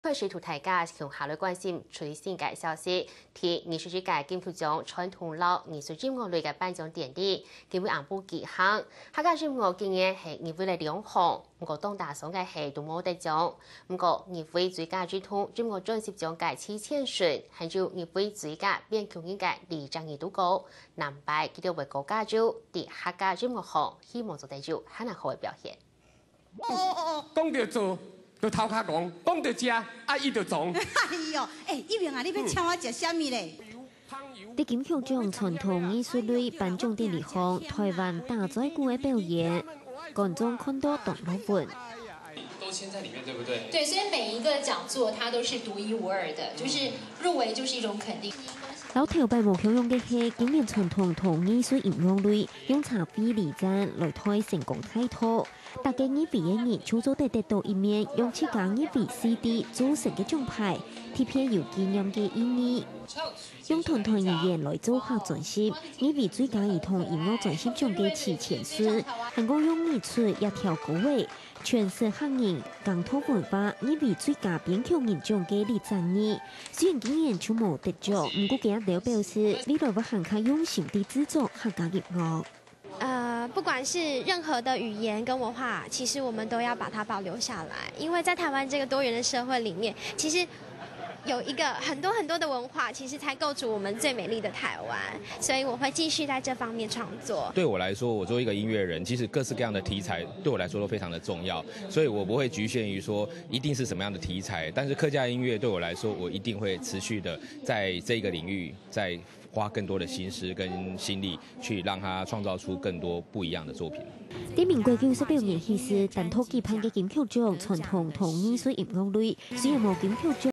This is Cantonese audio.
佢試圖大家從下類關心最新嘅消息，提藝術界金曲獎傳統老藝術節目類嘅頒獎典禮，今日晏晡舉行。客家節目今年係議會嘅兩項，不過當大賞嘅係都冇得獎。不過議會最佳劇團節目專攝獎嘅黐千順，還有議會最佳編劇演嘅李章義都高，南擺佢哋為國家獎，啲客家節目項希望做得咗很好嘅表現。講到做。就頭殼講到食，伊就撞。哎呦，一明啊，你要請我食啥物咧？啲金曲獎傳統藝術類頒獎典禮上，台灣大宰鼓嘅表演，觀眾看到動腦筋。都簽在裡面，對不對？對，所以每一個講座，它都是獨一無二的，就是入圍就是一種肯定。老頭擺無享用嘅係今年傳統同藝術應用類，用茶杯禮讚來推成功態度。大家以為嘅人創作得到一面，用自家以為 CD 組成嘅獎牌，貼片有紀念嘅意義。用團團語言來組合專輯，以為最佳兒童音樂專輯獎嘅詞前書，能夠用藝術一條高位，詮釋客人港土文化，以為最佳編劇人獎嘅李讚義。雖然今年出冇得獎，唔過佢都表示，未來會更加用心地製作客家音樂。不管是任何的語言跟文化，其實我們都要把它保留下來，因為在台灣這個多元的社會裡面，其實有一個很多的文化，其實才構築我們最美麗的台灣，所以我會繼續在這方面創作。對我來說，我作為一個音樂人，其實各式各樣的題材對我來說都非常的重要，所以我不會局限於說一定是什麼樣的題材，但是客家音樂對我來說，我一定會持續的在這個領域在花更多的心思跟心力，去讓它創造出更多不一樣的作品。啲名貴藝術表演其實但托舉辦嘅金曲獎傳統同藝術音樂類，雖然冇金曲獎。